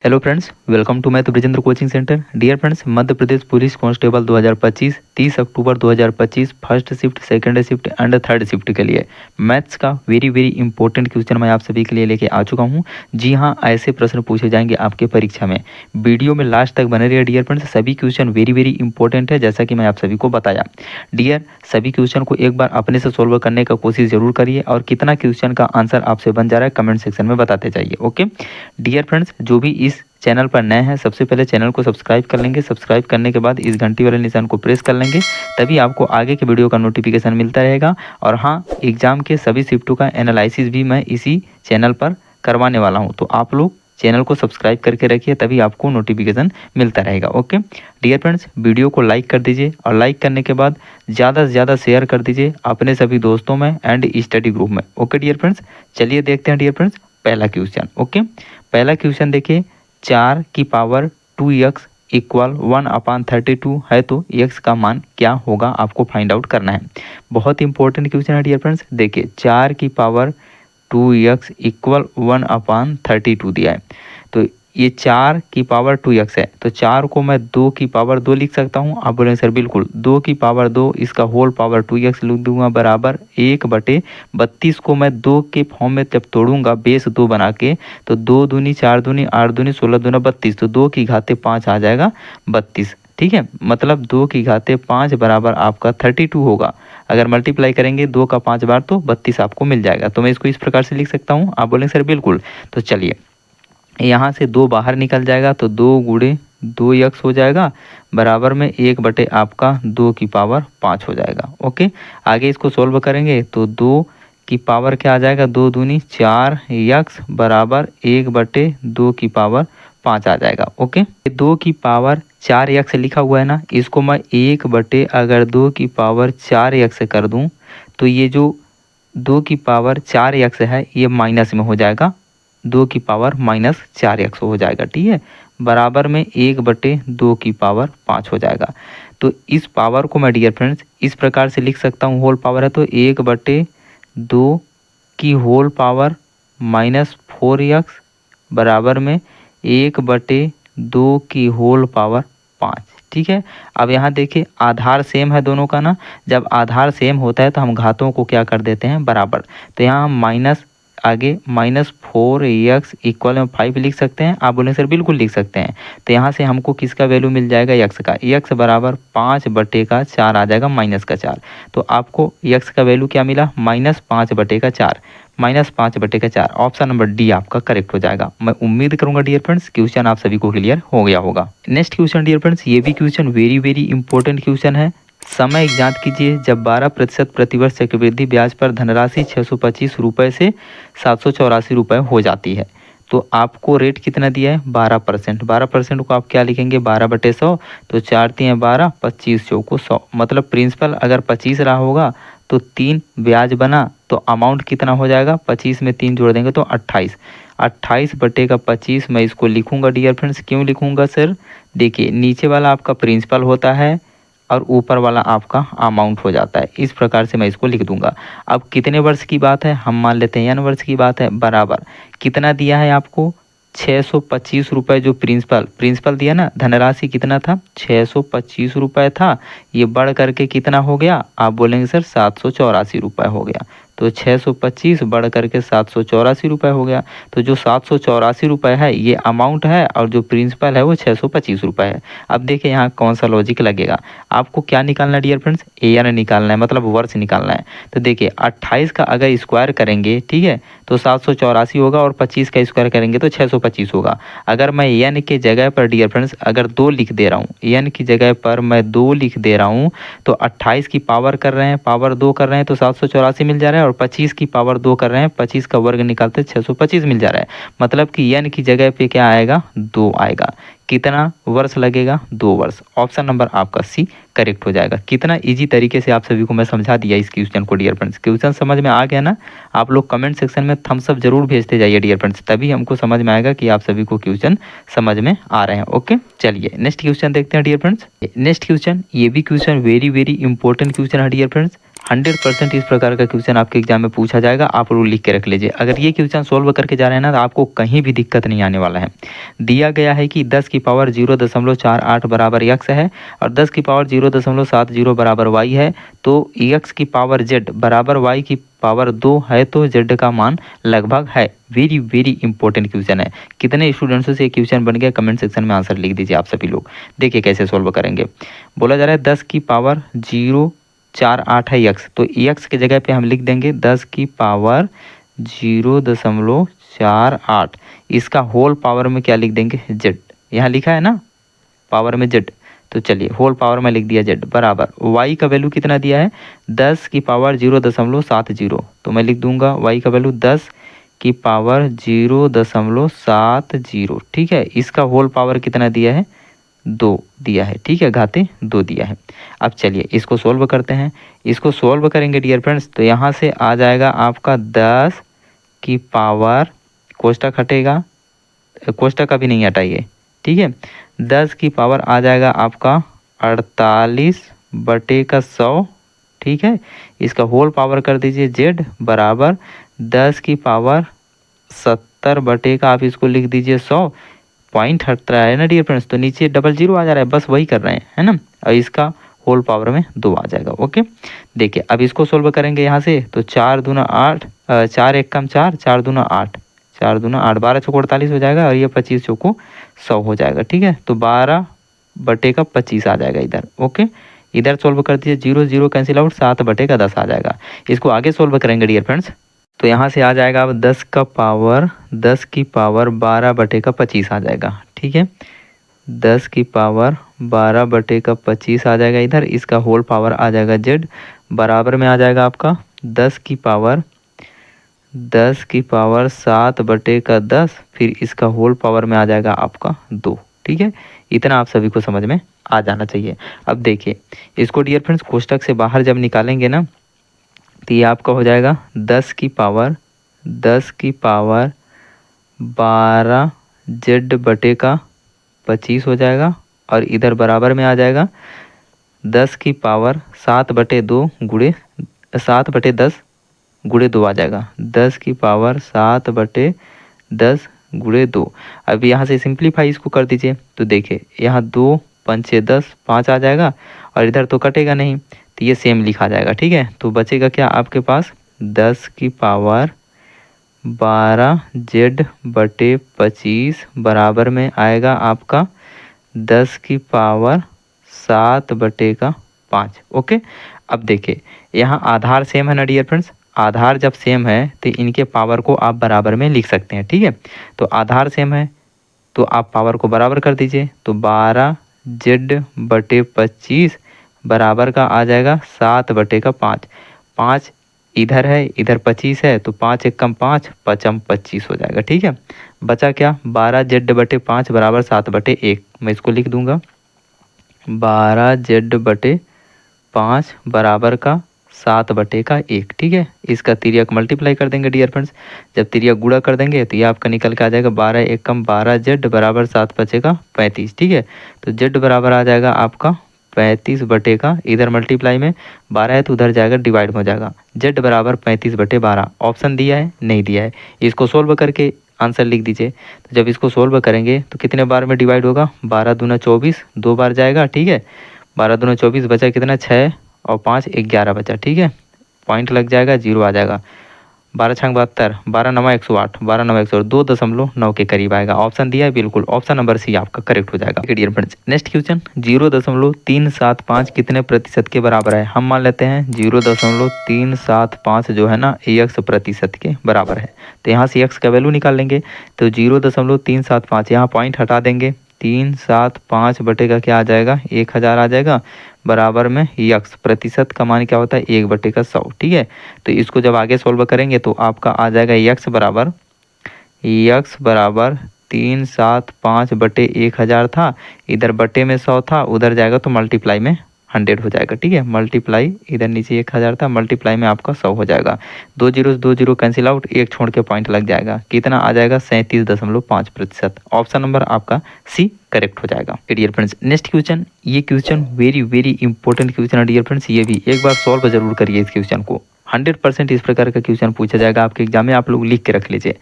Hello friends, welcome to math Brijendra coaching centre. Dear friends, Madhya Pradesh police constable 2025 30 अक्टूबर 2025 first shift, second shift and third shift के लिए maths का very important question मैं आप सभी के लिए लेके आ चुका हूं। जी हां, ऐसे प्रश्न पूछे जाएंगे आपके परीक्षा में। वीडियो में लास्ट तक बने रहिए डियर फ्रेंड्स, सभी क्वेश्चन वेरी इंपॉर्टेंट है जैसा कि मैं आप सभी को बताया। डियर, सभी क्वेश्चन को एक बार अपने से सोल्व करने का कोशिश जरूर करिए और कितना क्वेश्चन का आंसर आपसे बन जा रहा है कमेंट सेक्शन में बताते जाइए। ओके डियर फ्रेंड्स, जो भी इस चैनल पर नए हैं सबसे पहले चैनल को सब्सक्राइब कर लेंगे। सब्सक्राइब करने के बाद इस घंटी वाले निशान को प्रेस कर लेंगे, तभी आपको आगे के वीडियो का नोटिफिकेशन मिलता रहेगा। और हाँ, एग्जाम के सभी शिफ्टों का एनालिसिस भी मैं इसी चैनल पर करवाने वाला हूँ, तो आप लोग चैनल को सब्सक्राइब करके रखिए, तभी आपको नोटिफिकेशन मिलता रहेगा। ओके डियर फ्रेंड्स, वीडियो को लाइक कर दीजिए और लाइक करने के बाद ज़्यादा से ज़्यादा शेयर कर दीजिए अपने सभी दोस्तों में एंड स्टडी ग्रुप में। ओके डियर फ्रेंड्स, चलिए देखते हैं डियर फ्रेंड्स पहला क्वेश्चन। ओके, पहला क्वेश्चन देखिए, 4 की पावर 2x इक्वल 1/32 है तो x का मान क्या होगा, आपको फाइंड आउट करना है। बहुत इंपॉर्टेंट क्वेश्चन है डियर फ्रेंड्स। देखिए 4 की पावर 2x इक्वल 1/32 दिया है, तो ये 4 की पावर 2x है, तो 4 को मैं 2 की पावर 2 लिख सकता हूँ। आप बोलेंगे सर बिल्कुल, 2 की पावर 2 इसका होल पावर 2x लिख दूंगा बराबर 1/32 को मैं 2 के फॉर्म में जब तोड़ूंगा बेस 2 बना के, तो 2 दूनी 4 दूनी 8 दूनी 16 दूना 32, तो 2 की घाते 5 आ जाएगा 32। ठीक है, मतलब 2 की घाते 5 बराबर आपका 32 होगा। अगर मल्टीप्लाई करेंगे 2 का 5 बार तो 32 आपको मिल जाएगा। तो मैं इसको इस प्रकार से लिख सकता हूँ। आप बोलेंगे सर बिल्कुल, तो चलिए यहाँ से 2 बाहर निकल जाएगा, तो 2 गुणे 2x हो जाएगा बराबर में 1 बटे आपका 2 की पावर 5 हो जाएगा। ओके, आगे इसको सोल्व करेंगे तो 2 की पावर क्या आ जाएगा, 2 दूनी 4x बराबर 1/2 की पावर 5 आ जाएगा। ओके, 2 की पावर 4x लिखा हुआ है ना, इसको मैं 1/2 की पावर 4x कर दूं, तो ये जो 2 की पावर 4x है ये माइनस में हो जाएगा, 2 की पावर -4x हो जाएगा। ठीक है, बराबर में 1/2 की पावर 5 हो जाएगा। तो इस पावर को मैं डियर फ्रेंड्स इस प्रकार से लिख सकता हूँ, होल पावर है तो 1/2 की होल पावर -4x बराबर में 1/2 की होल पावर 5। ठीक है, अब यहाँ देखिए आधार सेम है दोनों का ना, जब आधार सेम होता है तो हम घातों को क्या कर देते हैं, बराबर। तो यहाँ हम माइनस आगे -4x इक्वल में 5 लिख सकते हैं। आप बोलेंगे सर बिल्कुल लिख सकते हैं, तो यहाँ से हमको किसका वैल्यू मिल जाएगा, x का। x बराबर 5/4 आ जाएगा -4, तो आपको x का वैल्यू क्या मिला, -5/4, -5/4। ऑप्शन नंबर डी आपका करेक्ट हो जाएगा। मैं उम्मीद करूंगा डियर फ्रेंड्स क्वेश्चन आप सभी को क्लियर हो गया होगा। नेक्स्ट क्वेश्चन डियर फ्रेंड्स, ये भी क्वेश्चन वेरी इंपॉर्टेंट क्वेश्चन है। समय ज्ञात कीजिए जब 12% प्रतिवर्ष चक्रवृद्धि ब्याज पर धनराशि 625 रुपये से 784 रुपये हो जाती है, तो आपको रेट कितना दिया है, 12%। 12% को आप क्या लिखेंगे, 12/100, तो 4 3 12, 25 चौको 100, मतलब प्रिंसिपल अगर 25 रहा होगा तो 3 ब्याज बना, तो अमाउंट कितना हो जाएगा, 25 में 3 जोड़ देंगे तो 28। 28/25 मैं इसको लिखूंगा डियर फ्रेंड्स। क्यों लिखूंगा सर, देखिए नीचे वाला आपका प्रिंसिपल होता है और ऊपर वाला आपका अमाउंट हो जाता है, इस प्रकार से मैं इसको लिख दूंगा। अब कितने वर्ष की बात है, हम मान लेते हैं n वर्ष की बात है, बराबर कितना दिया है आपको, 625 रुपये। जो प्रिंसिपल दिया ना, धनराशि कितना था, 625 रुपये था, ये बढ़ करके कितना हो गया, आप बोलेंगे सर 784 रुपये हो गया। तो 625 बढ़ करके 784 रुपये हो गया। तो जो 784 रुपये है ये अमाउंट है और जो प्रिंसिपल है वो 625 रुपये है। अब देखिए यहाँ कौन सा लॉजिक लगेगा, आपको क्या निकालना है डियर फ्रेंड्स, AN निकालना है, मतलब वर्ष निकालना है। तो देखिए 28 का अगर स्क्वायर करेंगे, ठीक है, तो 784 होगा और 25 का स्क्वायर करेंगे तो 625 होगा। अगर मैं n के जगह पर डियर फ्रेंड्स अगर 2 लिख दे रहा हूँ, n की जगह पर मैं 2 लिख दे रहा हूँ, तो 28 की पावर कर रहे हैं, पावर 2 कर रहे हैं तो 784 मिल जा रहा है, और 25 की पावर 2 कर रहे हैं, 25 का वर्ग निकालते 625 मिल जा रहा है। मतलब कि n की जगह पे क्या आएगा, 2 आएगा। कितना वर्ष लगेगा, 2 वर्ष। ऑप्शन नंबर आपका सी करेक्ट हो जाएगा। कितना इजी तरीके से आप सभी को मैं समझा दिया इस क्वेश्चन को डियर फ्रेंड्स। क्वेश्चन समझ में आ गया ना, आप लोग कमेंट सेक्शन में थम्स अप जरूर भेजते जाइए डियर फ्रेंड्स, तभी हमको समझ में आएगा कि आप सभी को क्वेश्चन समझ में आ रहे हैं। ओके, चलिए नेक्स्ट क्वेश्चन देखते हैं डियर फ्रेंड्स। नेक्स्ट क्वेश्चन, ये भी क्वेश्चन वेरी इंपॉर्टेंट क्वेश्चन है डियर फ्रेंड्स। 100% इस प्रकार का क्वेश्चन आपके एग्जाम में पूछा जाएगा, आप लोग लिख के रख लीजिए। अगर ये क्वेश्चन सोल्व करके जा रहे हैं ना तो आपको कहीं भी दिक्कत नहीं आने वाला है। दिया गया है कि 10 की पावर 0.48 बराबर x है और 10 की पावर 0.70 बराबर y है, तो x की पावर z बराबर y की पावर 2 है, तो z का मान लगभग है। वेरी वेरी इंपॉर्टेंट क्वेश्चन है। कितने स्टूडेंट्स से ये क्वेश्चन बन गया कमेंट सेक्शन में आंसर लिख दीजिए आप सभी लोग। देखिए कैसे सोल्व करेंगे। बोला जा रहा है 10 की पावर 0.48 है x, तो x की जगह पे हम लिख देंगे 10 की पावर 0.48। इसका होल पावर में क्या लिख देंगे z, यहाँ लिखा है ना पावर में z, तो चलिए होल पावर में लिख दिया z बराबर y का वैल्यू कितना दिया है 10 की पावर 0.70, तो मैं लिख दूंगा y का वैल्यू 10 की पावर 0.70। ठीक है, इसका होल पावर कितना दिया है 2 दिया है। ठीक है, घाते 2 दिया है। अब चलिए इसको सोल्व करते हैं। इसको सोल्व करेंगे डियर फ्रेंड्स तो यहाँ से आ जाएगा आपका 10 की पावर, कोष्टक हटेगा, कोष्टक का भी नहीं हटाइए। ठीक है, 10 की पावर आ जाएगा आपका 48/100। ठीक है, इसका होल पावर कर दीजिए z बराबर 10 की पावर 70 आप इसको लिख दीजिए 100। पॉइंट हट रहा है ना डियर फ्रेंड्स, तो नीचे 00 आ जा रहा है, बस वही कर रहे हैं, है ना। और इसका होल पावर में 2 आ जाएगा। ओके, देखिए अब इसको सोल्व करेंगे यहाँ से, तो 4 दूना 8, 4 एक कम 4, 4 दूना 8, 4 दूना 8, 12 चौको 48 हो जाएगा और ये 25 चौको 100 हो जाएगा। ठीक है, तो 12/25 आ जाएगा इधर। ओके, इधर सोल्व कर दीजिए, 0 0 कैंसिल आउट, 7/10 आ जाएगा। इसको आगे सोल्व करेंगे डियर फ्रेंड्स, तो यहाँ से आ जाएगा अब 10 की पावर 12/25 आ जाएगा। ठीक है, 10 की पावर 12/25 आ जाएगा इधर। इसका होल पावर आ जाएगा z बराबर में आ जाएगा आपका 10 की पावर 7/10, फिर इसका होल पावर में आ जाएगा आपका 2। ठीक है, इतना आप सभी को समझ में आ जाना चाहिए। अब देखिए इसको डियर फ्रेंड्स कोष्टक से बाहर जब निकालेंगे ना तो ये आपका हो जाएगा 10 की पावर 12z/25 हो जाएगा और इधर बराबर में आ जाएगा 10 की पावर 7/2 गुणे 7/10 गुणे 2 आ जाएगा, 10 की पावर 7/10 गुणे 2। अब यहाँ से सिंप्लीफाई इसको कर दीजिए, तो देखिए यहाँ 2 5 10 5 आ जाएगा और इधर तो कटेगा नहीं, तो ये सेम लिखा जाएगा। ठीक है, तो बचेगा क्या आपके पास 10 की पावर 12z/25 बराबर में आएगा आपका 10 की पावर 7/5। ओके, अब देखिए यहाँ आधार सेम है ना डियर फ्रेंड्स, आधार जब सेम है तो इनके पावर को आप बराबर में लिख सकते हैं। ठीक है, तो आधार सेम है तो आप पावर को बराबर कर दीजिए, तो 12z/25 बराबर का आ जाएगा 7/5। 5 इधर है, इधर 25 है, तो 5 एक कम 5, 5 25 हो जाएगा। ठीक है, बचा क्या 12z/5 बराबर 7/1, मैं इसको लिख दूंगा 12z/5 बराबर का 7/1। ठीक है, इसका तिर्यक मल्टीप्लाई कर देंगे डियर फ्रेंड्स, जब तिर्यक गुणा कर देंगे तो ये आपका निकल के आ जाएगा 12 एक कम 12z बराबर 7/5। ठीक है, तो z बराबर आ जाएगा आपका 35/, इधर मल्टीप्लाई में 12 है तो उधर जाएगा डिवाइड हो जाएगा, z बराबर 35/12। ऑप्शन दिया है नहीं दिया है, इसको सोल्व करके आंसर लिख दीजिए। तो जब इसको सोल्व करेंगे तो कितने बार में डिवाइड होगा 12 दूना 24, 2 बार जाएगा। ठीक है, 12 दूना 24 बचा कितना 6 और 5 11 बचा। ठीक है, पॉइंट लग जाएगा, 0 आ जाएगा। 12 छंग 72, 12 नवा 108, 12 नवा 108, 2.9 के करीब आएगा। ऑप्शन दिया है बिल्कुल, ऑप्शन नंबर सी आपका करेक्ट हो जाएगा। डियर फ्रेंड्स नेक्स्ट क्वेश्चन 0.375 कितने प्रतिशत के बराबर है। हम मान लेते हैं 0.375 जो है ना x प्रतिशत के बराबर है, तो यहाँ से x का वैल्यू निकाल लेंगे, तो 0.375 यहाँ पॉइंट हटा देंगे, 375 बटे का क्या आ जाएगा 1000 आ जाएगा, बराबर में यक्स प्रतिशत का मान क्या होता है 1/100। ठीक है, तो इसको जब आगे सॉल्व करेंगे तो आपका आ जाएगा यक्स बराबर 375/1000 था, इधर बटे में 100 था, उधर जाएगा तो मल्टीप्लाई में 100 हो जाएगा। ठीक है, मल्टीप्लाई इधर नीचे 1000 था, मल्टीप्लाई में आपका 100 हो जाएगा। 2 जीरो 2 जीरो कैंसिल आउट, एक छोड़ के पॉइंट लग जाएगा, कितना आ जाएगा 37.5%। ऑप्शन नंबर आपका सी करेक्ट हो जाएगा। डियर फ्रेंड्स नेक्स्ट क्वेश्चन, ये question very very important question है डियर फ्रेंड्स, ये भी एक बार सॉल्व जरूर करिए इस क्वेश्चन को। 100% इस प्रकार का क्वेश्चन पूछा जाएगा आपके एग्जाम में, आप लोग लिख के रख लीजिए।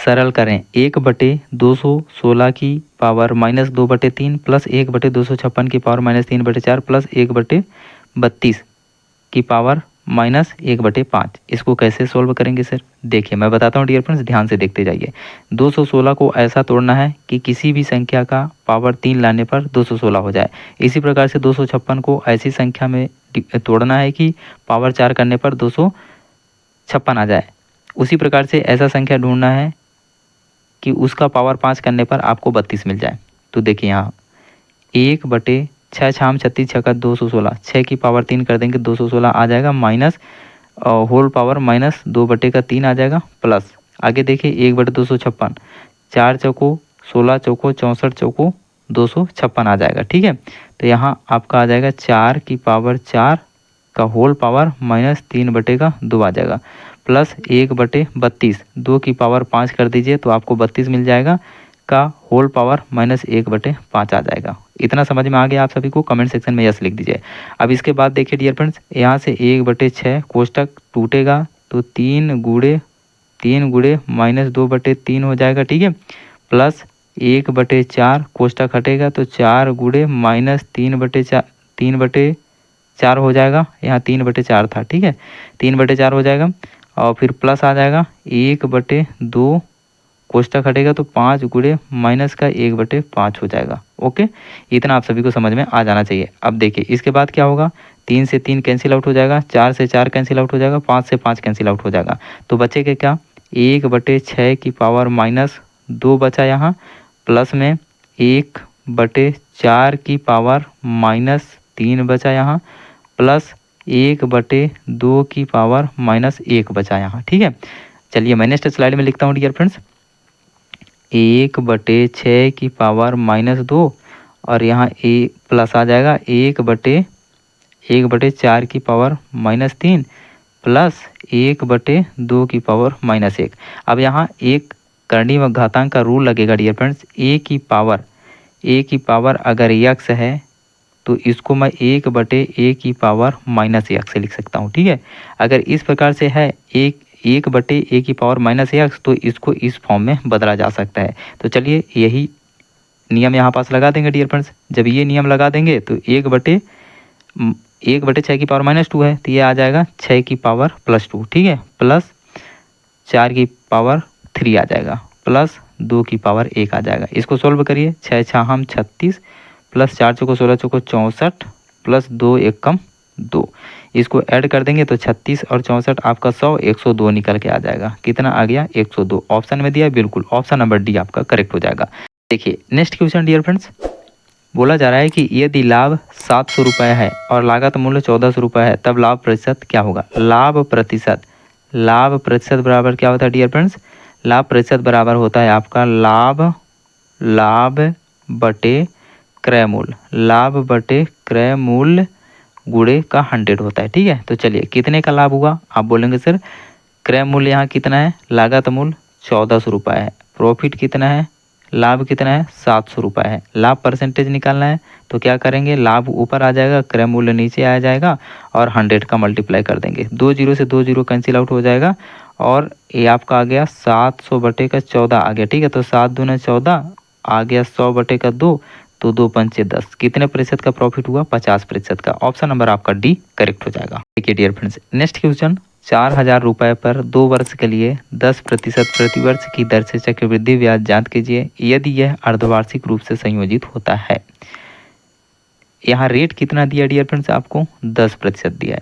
सरल करें, 1/216 की पावर -2/3 प्लस 1/256 की पावर -3/4 प्लस 1/32 की पावर -1/5, इसको कैसे सोल्व करेंगे सर? देखिए मैं बताता हूँ डियर फ्रेंड्स, ध्यान से देखते जाइए। 216 को ऐसा तोड़ना है कि किसी भी संख्या का पावर 3 लाने पर 216 हो जाए। इसी प्रकार से 256 को ऐसी संख्या में तोड़ना है कि पावर 4 करने पर 256 आ जाए। उसी प्रकार से ऐसा संख्या ढूंढना है कि उसका पावर 5 करने पर आपको 32 मिल जाए। तो देखिए यहाँ 1/6 छाम 36 छक्का 216, 6 की पावर 3 कर देंगे 216 आ जाएगा, माइनस होल पावर -2/3 आ जाएगा, प्लस आगे देखिए 1/256, 4 चौको 16 चौको 64 चौको 256 आ जाएगा। ठीक है, तो यहाँ आपका आ जाएगा 4 की पावर 4 का होल पावर -3/2 आ जाएगा, प्लस 1/32, 2 की पावर 5 कर दीजिए तो आपको 32 मिल जाएगा का होल पावर -1/5 आ जाएगा। इतना समझ में आ गया आप सभी को? कमेंट सेक्शन में यस लिख दीजिए। अब इसके बाद देखिए डियर फ्रेंड्स, यहाँ से 1/6 कोष्टक टूटेगा तो 3 गुणे -2/3 हो जाएगा। ठीक है, प्लस 1/4 कोष्टक हटेगा तो 4 गुणे -3/4 हो जाएगा, यहाँ 3/4 था। ठीक है, 3/4 हो जाएगा और फिर प्लस आ जाएगा 1/2 कोष्टक हटेगा तो 5 गुणे माइनस का 1/5 हो जाएगा। ओके, इतना आप सभी को समझ में आ जाना चाहिए। अब देखिए इसके बाद क्या होगा, 3 से 3 कैंसिल आउट हो जाएगा, 4 से 4 कैंसिल आउट हो जाएगा, 5 से 5 कैंसिल आउट हो जाएगा, तो बचेगा क्या 1/6 की पावर -2 बचा यहाँ, प्लस में 1/4 की पावर -3 बचा यहाँ, प्लस 1/2 की पावर -1 बचा यहाँ। ठीक है, चलिए मैं नेक्स्ट स्लाइड में लिखता हूँ डियर फ्रेंड्स, 1/6 की पावर -2 और यहाँ ए प्लस आ जाएगा 1/4 की पावर -3 प्लस 1/2 की पावर -1। अब यहाँ एक करनी व घातांक का रूल लगेगा डियर फ्रेंड्स, ए की पावर अगर x है तो इसको मैं 1/a की पावर -x से लिख सकता हूँ। ठीक है, अगर इस प्रकार से है 1/a की पावर -x तो इसको इस फॉर्म में बदला जा सकता है। तो चलिए यही नियम यहाँ पास लगा देंगे डियर फ्रेंड्स। जब ये नियम लगा देंगे तो 1/6 की पावर -2 है तो ये आ जाएगा 6 की पावर +2। ठीक है, प्लस 4 की पावर 3 आ जाएगा, प्लस 2 की पावर 1 आ जाएगा। इसको सोल्व करिए, 6 छाम 36 प्लस 4 चौको 16 चौको 64 प्लस 2 एकम 2, इसको ऐड कर देंगे तो 36 और 64 आपका 102 निकल के आ जाएगा। कितना आ गया 102, ऑप्शन में दिया बिल्कुल, ऑप्शन नंबर डी आपका करेक्ट हो जाएगा। देखिए नेक्स्ट क्वेश्चन डियर फ्रेंड्स, बोला जा रहा है कि यदि लाभ 700 रुपये है और लागत मूल्य 1400 रुपये है तब लाभ प्रतिशत क्या होगा? लाभ प्रतिशत बराबर क्या होता है डियर फ्रेंड्स? लाभ प्रतिशत बराबर होता है आपका लाभ बटे क्रय मूल्य, लाभ बटे क्रय मूल्य गुणे का 100 होता है। ठीक है, तो चलिए कितने का लाभ हुआ? आप बोलेंगे सर क्रय मूल्य यहाँ कितना है, लागत मूल्य 1400 रुपये है, प्रॉफिट कितना है, लाभ कितना है 700 रुपये है। लाभ परसेंटेज निकालना है तो क्या करेंगे, लाभ ऊपर आ जाएगा, क्रय मूल्य नीचे आ जाएगा और 100 का मल्टीप्लाई कर देंगे, 2 जीरो से 2 जीरो कैंसिल आउट हो जाएगा और ये आपका आ गया 700/14 आ गया। ठीक है, तो 7 दूना 14 आ गया 100/2 तो 2 पंचे 10, कितने प्रतिशत का प्रॉफिट हुआ? 50% का। ऑप्शन नंबर आपका डी करेक्ट हो जाएगा। देखिए डियर फ्रेंड्स नेक्स्ट क्वेश्चन, 4000 रुपये पर 2 वर्ष के लिए 10% प्रतिवर्ष की दर से चक्रवृद्धि ब्याज ज्ञात कीजिए यदि यह अर्धवार्षिक रूप से संयोजित होता है। यहाँ रेट कितना दिया डियर फ्रेंड्स आपको? 10% दिया है,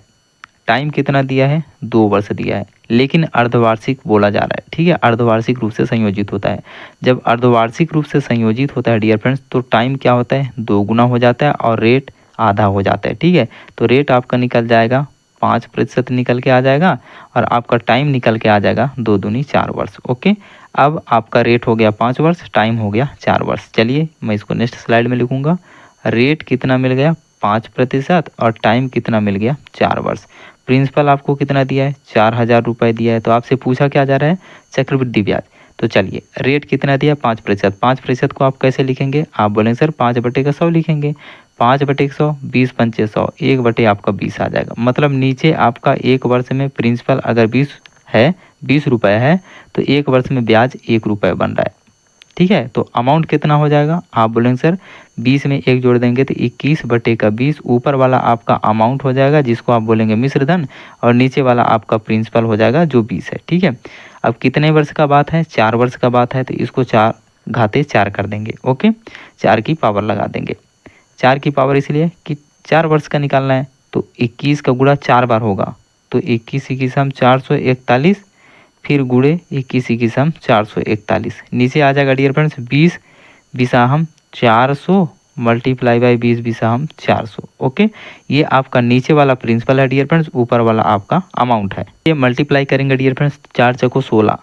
टाइम कितना दिया है? 2 वर्ष दिया है, लेकिन अर्धवार्षिक बोला जा रहा है। ठीक है, अर्धवार्षिक रूप से संयोजित होता है। जब अर्धवार्षिक रूप से संयोजित होता है डियर फ्रेंड्स तो टाइम क्या होता है? 2 गुना हो जाता है और रेट आधा हो जाता है। ठीक है, तो रेट आपका निकल जाएगा 5% निकल के आ जाएगा और आपका टाइम निकल के आ जाएगा 2 दूनी 4 वर्ष। ओके, अब आपका रेट हो गया 5 वर्ष, टाइम हो गया 4 वर्ष। चलिए मैं इसको नेक्स्ट स्लाइड में लिखूंगा, रेट कितना मिल गया 5% और टाइम कितना मिल गया 4 वर्ष। प्रिंसिपल आपको कितना दिया है 4000 रुपये दिया है। तो आपसे पूछा क्या जा रहा है चक्रवृद्धि ब्याज। तो चलिए रेट कितना दिया 5%। 5% को आप कैसे लिखेंगे, आप बोलेंगे सर 5/100 लिखेंगे। 5/100 20×5 100, 1/ आपका 20 आ जाएगा। मतलब नीचे आपका 1 वर्ष में प्रिंसिपल अगर 20 रुपये है तो 1 वर्ष में ब्याज 1 रुपये बन रहा है। ठीक है, तो अमाउंट कितना हो जाएगा, आप बोलेंगे सर 20 में 1 जोड़ देंगे तो 21/20। ऊपर वाला आपका अमाउंट हो जाएगा जिसको आप बोलेंगे मिश्र धन, और नीचे वाला आपका प्रिंसिपल हो जाएगा जो 20 है। ठीक है, अब कितने वर्ष का बात है, 4 वर्ष का बात है, तो इसको 4 कर देंगे। ओके, 4 की पावर लगा देंगे। 4 की पावर इसलिए कि 4 वर्ष का निकालना है, तो 21 का गुणा 4 बार होगा, तो 21 441, फिर गुणे 21 441। नीचे आ जाएगा डियर फ्रेंड्स 20 बिसाहम 400 मल्टीप्लाई बाई 20 बिसाहम 400। ओके, ये आपका नीचे वाला प्रिंसिपल है डियर फ्रेंड्स, ऊपर वाला आपका अमाउंट है। ये मल्टीप्लाई करेंगे डियर फ्रेंड्स, 4 चौको 16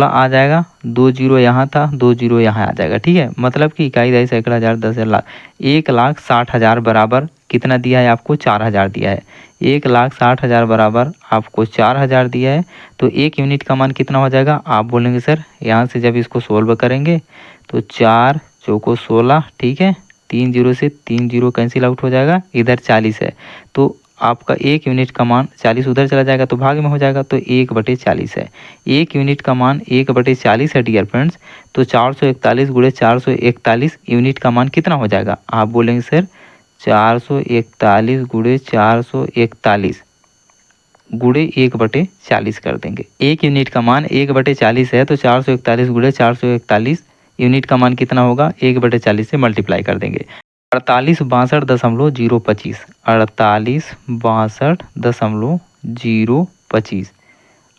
आ जाएगा, 2 जीरो यहाँ था, 2 जीरो यहाँ आ जाएगा। ठीक है, मतलब कि इकाई, दहाई, सैकड़ा, हजार, 10,000, लाख, 1,60,000 बराबर कितना दिया है आपको 4000 दिया है। 1,60,000 बराबर आपको 4000 दिया है, तो 1 यूनिट का मान कितना हो जाएगा, आप बोलेंगे सर यहाँ से जब इसको सोल्व करेंगे तो 4 चौको 16। ठीक है, 3 जीरो से 3 जीरो कैंसिल आउट हो जाएगा, इधर 40 है, तो आपका 1 यूनिट का मान 40 उधर चला जाएगा तो भाग में हो जाएगा, तो 1/40 है। 1 यूनिट का मान 1/40 है डियर फ्रेंड्स, तो 441 गुणे 441 यूनिट का मान कितना हो जाएगा, आप बोलेंगे सर 441 गुणे 441 गुणे 1/40 कर देंगे। 1 यूनिट का मान 1/40 है, तो 441 गुणे 441 यूनिट का मान कितना होगा, 1/40 से मल्टीप्लाई कर देंगे। 4862.025, 4862.025,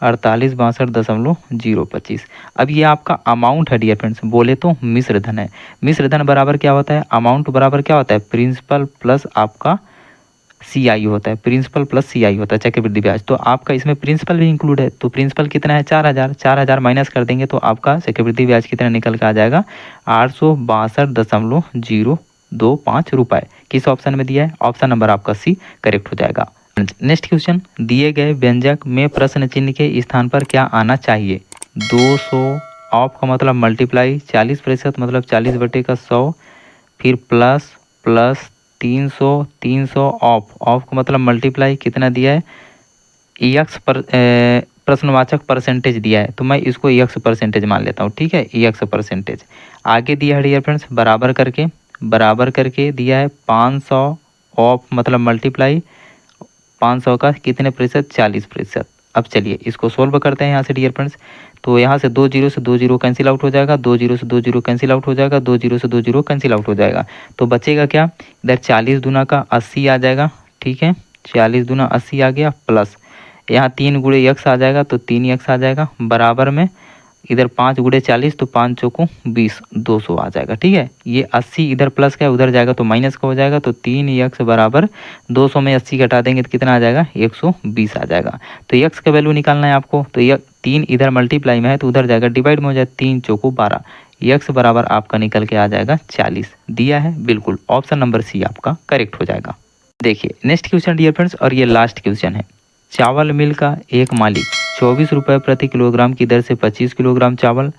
4862.025। अब ये आपका अमाउंट है डियर फ्रेंड्स, बोले तो मिश्र धन है। मिश्र धन बराबर क्या होता है, अमाउंट बराबर क्या होता है, प्रिंसिपल प्लस आपका CI होता है, प्रिंसिपल प्लस CI होता है चक्रवृद्धि ब्याज। तो आपका इसमें प्रिंसिपल भी इंक्लूड है, तो प्रिंसिपल कितना है 4000, 4000 माइनस कर देंगे तो आपका चक्रवृद्धि ब्याज कितना निकल के आ जाएगा 862.025 रुपये। किस ऑप्शन में दिया है, ऑप्शन नंबर आपका C करेक्ट हो जाएगा। नेक्स्ट क्वेश्चन, दिए गए व्यंजक में प्रश्न चिन्ह के स्थान पर क्या आना चाहिए। 200 ऑफ का मतलब मल्टीप्लाई 40% मतलब 40/100, फिर प्लस 300 ऑफ का मतलब मल्टीप्लाई कितना दिया है EX पर प्रश्नवाचक परसेंटेज दिया है, तो मैं इसको EX परसेंटेज मान लेता हूँ। ठीक है, EX परसेंटेज। आगे दिया है डियर फ्रेंड्स बराबर करके दिया है 500 ऑफ मतलब मल्टीप्लाई 500 का कितने प्रतिशत 40%। अब चलिए इसको सोल्व करते हैं यहाँ से डियर फ्रेंड्स, तो यहाँ से 2 जीरो से 2 जीरो कैंसिल आउट हो जाएगा, 2 जीरो से 2 जीरो कैंसिल आउट हो जाएगा, 2 जीरो से 2 जीरो कैंसिल आउट हो जाएगा, तो बचेगा क्या, इधर 40 दूना का 80 आ जाएगा। ठीक है, 40 दूना 80 आ गया, प्लस यहाँ 3 गुणे x आ जाएगा, तो 3x आ जाएगा, बराबर में इधर 5 गुणे 40 तो 5 चौको 20, 200 आ जाएगा। ठीक है, ये 80 इधर प्लस का उधर जाएगा तो माइनस का हो जाएगा, तो 3x बराबर 200 में 80 घटा देंगे तो कितना आ जाएगा 120 आ जाएगा। तो x का वैल्यू निकालना है आपको, तो ये 3 इधर मल्टीप्लाई में है तो उधर जाएगा, डिवाइड में हो जाए 3 चौको 12, x बराबर आपका निकल के आ जाएगा 40 दिया है। बिल्कुल ऑप्शन नंबर C आपका करेक्ट हो जाएगा। देखिए नेक्स्ट क्वेश्चन डियर फ्रेंड्स, और ये लास्ट क्वेश्चन है। चावल मिल का एक मालिक 24 रुपये प्रति किलोग्राम की दर से 25 किलोग्राम चावल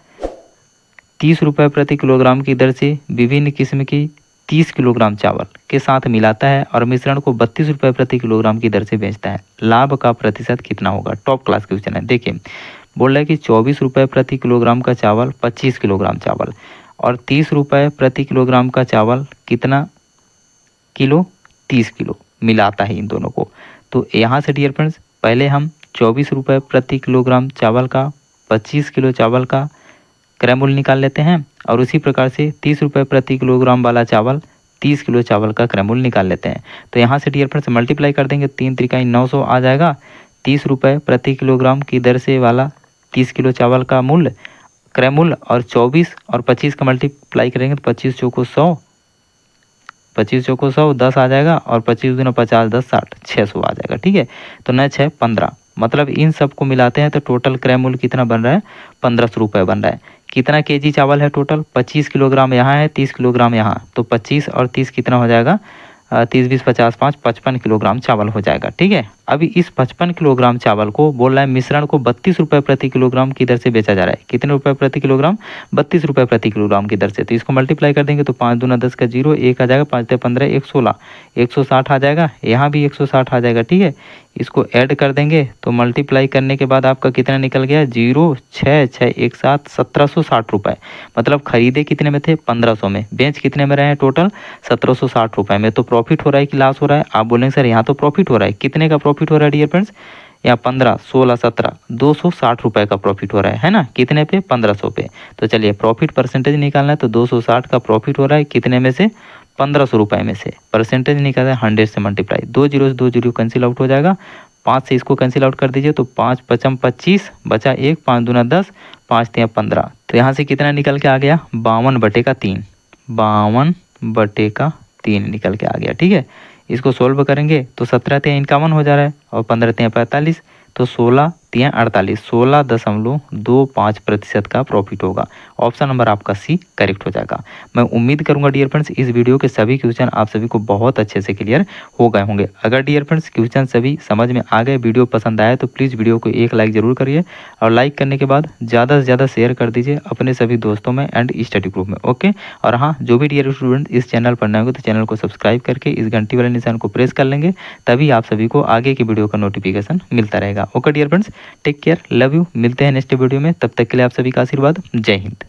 30 रुपये प्रति किलोग्राम की दर से विभिन्न किस्म की 30 किलोग्राम चावल के साथ मिलाता है और मिश्रण को 32 रुपये प्रति किलोग्राम की दर से बेचता है। लाभ का प्रतिशत कितना होगा। टॉप क्लास क्वेश्चन है। देखिए बोल रहा है कि 24 रुपये प्रति किलोग्राम का चावल 25 किलोग्राम चावल और 30 रुपये प्रति किलोग्राम का चावल कितना किलो 30 किलो मिलाता है इन दोनों को। तो यहाँ से डियर फ्रेंड्स पहले हम 24 रुपये प्रति किलोग्राम चावल का 25 किलो चावल का क्रय मूल्य निकाल लेते हैं और उसी प्रकार से 30 रुपये प्रति किलोग्राम वाला चावल 30 किलो चावल का क्रय मूल्य निकाल लेते हैं। तो यहाँ से डियर फ्रेंड्स मल्टीप्लाई कर देंगे, 3 त्रिकाई 900 आ जाएगा। 30 रुपये प्रति किलोग्राम की दर से वाला 30 किलो चावल का मूल्य क्रय मूल्य और 24 और 25 का मल्टीप्लाई करेंगे तो 25 चौको 100, 25 चौको 100 10 आ जाएगा और 25 दूना 50 10 60 600 आ जाएगा। ठीक है, तो 9 6 15 मतलब इन सब को मिलाते हैं तो टोटल क्रय मूल्य कितना बन रहा है 1500 रुपये बन रहा है। कितना केजी चावल है टोटल 25 किलोग्राम यहाँ है 30 किलोग्राम यहाँ, तो 25 और 30 कितना हो जाएगा 30 20 50 5 55 किलोग्राम चावल हो जाएगा। ठीक है, अभी इस 55 किलोग्राम चावल को बोल रहा है मिश्रण को 32 रुपये प्रति किलोग्राम की दर से बेचा जा रहा है। कितने रुपए प्रति किलोग्राम? 32 रुपये प्रति किलोग्राम की दर से। तो इसको मल्टीप्लाई कर देंगे तो 5 दूना 10 का 0, 1 आ जाएगा, 5 ते 15 116, 160 आ जाएगा, यहाँ भी 160 आ जाएगा। ठीक है, इसको ऐड कर देंगे तो मल्टीप्लाई करने के बाद आपका कितना निकल गया? 0 6 6 1 7 1760 रुपये। मतलब खरीदे कितने में थे? 1500 में। बेच कितने में रहे हैं? टोटल 1760 रुपये में। तो प्रॉफिट हो रहा है कि लॉस हो रहा है? आप बोलेंगे सर यहाँ तो प्रॉफिट हो रहा है। कितने का प्रॉफिट हो रहा है डियर फ्रेंड्स? यहाँ 15 16 17 260 रुपये का प्रॉफिट हो रहा है ना? कितने पे? 1500 पे। तो चलिए प्रॉफिट परसेंटेज निकालना है तो 260 का प्रॉफिट हो रहा है कितने में से? 1500 रुपये में से। परसेंटेज निकालना है 100 से मल्टीप्लाई, 2 जीरो से 2 जीरो कैंसिल आउट हो जाएगा, 5 से इसको कैंसिल आउट कर दीजिए तो 5 पचम 25 बचा 1, 5 दूना 10, 5 तिया 15। तो यहाँ से कितना निकल के आ गया? 52/3, 52/3 निकल के आ गया। ठीक है, इसको सोल्व करेंगे तो 17 तिया 51 हो जा रहा है और 15 तिया 45, तो 16 तिया 48, 16.25% का प्रॉफिट होगा। ऑप्शन नंबर आपका सी करेक्ट हो जाएगा। मैं उम्मीद करूंगा डियर फ्रेंड्स इस वीडियो के सभी क्वेश्चन आप सभी को बहुत अच्छे से क्लियर हो गए होंगे। अगर डियर फ्रेंड्स क्वेश्चन सभी समझ में आ गए, वीडियो पसंद आया तो प्लीज़ वीडियो को एक लाइक जरूर करिए और लाइक करने के बाद ज़्यादा से ज़्यादा शेयर कर दीजिए अपने सभी दोस्तों में एंड स्टडी ग्रुप में। ओके, और हाँ, जो भी डियर स्टूडेंट इस चैनल पर नए होंगे तो चैनल को सब्सक्राइब करके इस घंटी वाले निशान को प्रेस कर लेंगे, तभी आप सभी को आगे की वीडियो का नोटिफिकेशन मिलता रहेगा। Okay dear friends, take care, love you, मिलते हैं नेक्स्ट वीडियो में। तब तक के लिए आप सभी का आशीर्वाद। जय हिंद।